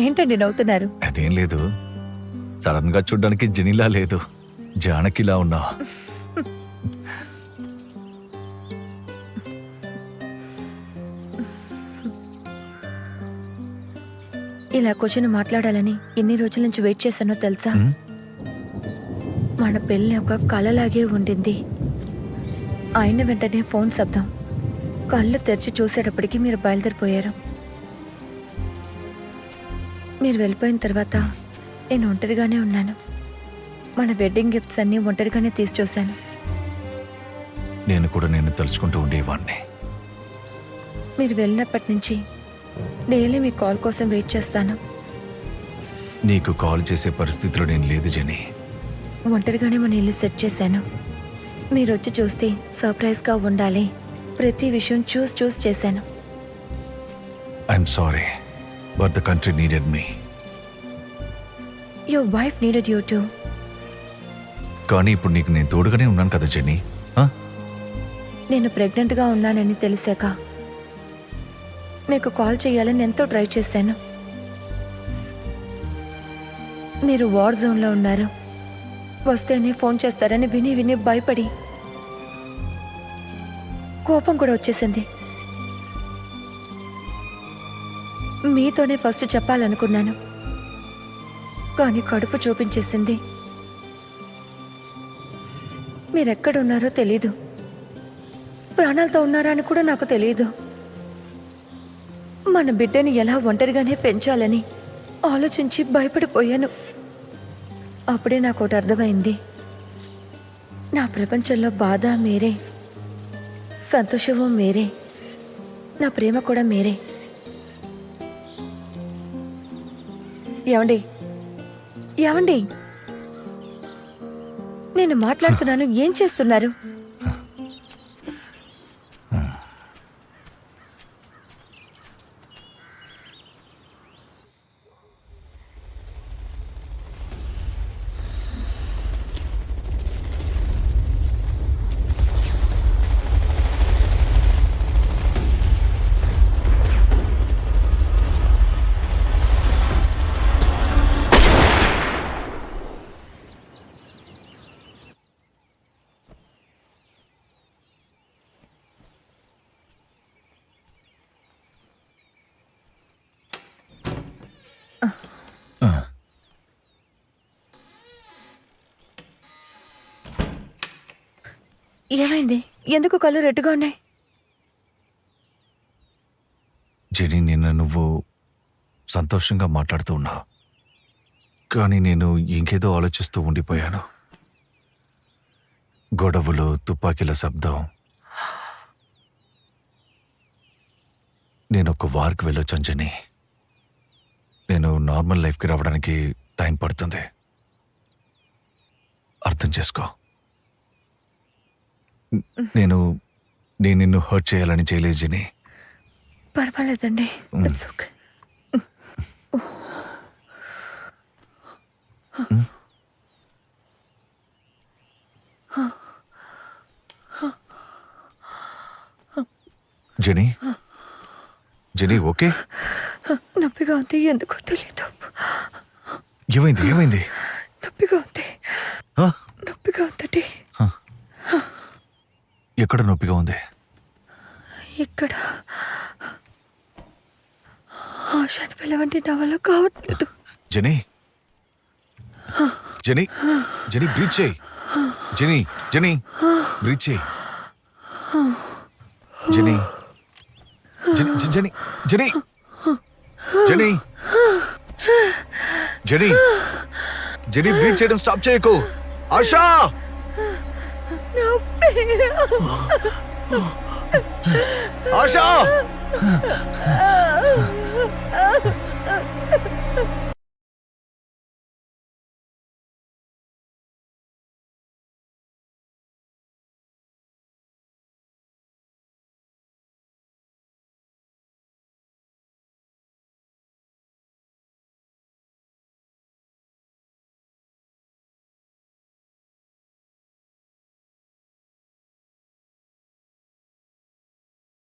ఏంటండి నవ్వుతున్నారు? అదేం లేదు, సడన్ గా చూడ్డానికి జెనీలా లేదు, జానకిలా ఉన్నా. ఇలా కూర్చొని మాట్లాడాలని ఎన్ని రోజుల నుంచి వెయిట్ చేశానో తెలుసా? మన పెళ్ళి ఒక కలలాగే ఉండింది. అయిన వెంటనే ఫోన్ శబ్దం. కళ్ళు తెరిచి చూసేటప్పటికి మీరు బయలుదేరిపోయారు. మీరు వెళ్ళిపోయిన తర్వాత నేను ఒంటరిగానే ఉన్నాను. మన వెడ్డింగ్ గిఫ్ట్స్ అన్నీ ఒంటరిగానే తీసి చూశాను. నేను కూడా నేను తలుచుకుంటూ ఉండేవాణ్ణి. మీరు వెళ్ళినప్పటి నుంచి డైలీ మీ కాల్ కోసం వెయిట్ చేస్తాను. నీకు కాల్ చేసే పరిస్థితిలో నేను లేదు జెనీ. ఒంటరిగానే మన ఇల్లు సెట్ చేశాను. మీరు వచ్చి చూస్తే సర్ప్రైజ్గా ఉండాలి. ప్రతి విషయం చూసి చేశాను. I'm sorry, but the country needed me. Your wife needed you two. కానీ ఇప్పుడు నీకు నేను తోడుగానే ఉన్నాను కదా జెనీ. నేను ప్రెగ్నెంట్గా ఉన్నానని తెలిసాక మీకు కాల్ చేయాలని ఎంతో ట్రై చేశాను. మీరు వార్ జోన్లో ఉన్నారు. వస్తేనే ఫోన్ చేస్తారని విని భయపడి కోపం కూడా వచ్చేసింది. మీతోనే ఫస్ట్ చెప్పాలనుకున్నాను, కానీ కడుపు చూపించేసింది. మీరెక్కడున్నారో తెలీదు, ప్రాణాలతో ఉన్నారా అని కూడా నాకు తెలియదు. మన బిడ్డని ఎలా ఒంటరిగానే పెంచాలని ఆలోచించి భయపడిపోయాను. అప్పుడే నాకు ఒకటి అర్థమైంది. నా ప్రపంచంలో బాధ మీరే, సంతోషము మీరే, నా ప్రేమ కూడా మీరే. ఏమండి ఏమండి, నేను మాట్లాడుతున్నాను, ఏం చేస్తున్నారు? ఏమైంది? ఎందుకు కళ్ళు రెడ్డుగా ఉన్నాయి? జెనీ, నిన్న నువ్వు సంతోషంగా మాట్లాడుతూ ఉన్నావు, కానీ నేను ఇంకేదో ఆలోచిస్తూ ఉండిపోయాను. గొడవలు, తుపాకీల శబ్దం. నేను ఒక వార్కి వెళ్ళొచ్చాను జెనీ. నేను నార్మల్ లైఫ్కి రావడానికి టైం పడుతుంది, అర్థం చేసుకో. నేను నిన్ను హర్ట్ చేయాలని చేయలేదు జెనీ. పర్వాలేదండి, it's okay. Jenny, Jenny okay? నొప్పిగా ఉంది, ఎందుకో తెలీదు. ఏమైంది? నొప్పిగా ఉంది, నొప్పిగా ఉందండి. ఎక్కడ నొప్పిగా ఉంది? ఇక్కడ. ఆశాని పిలవండి, నా వల్ల కావట్లేదు. జెనీ, జెనీ, జెనీ బ్రీత్ చేయి. జెనీ, జెనీ బ్రీత్ చేయి. Jenny, Jenny, Jenny, Jenny, Jenny, Jenny breath చేయడం స్టాప్ చేయకు. ఆశా, ఆశా,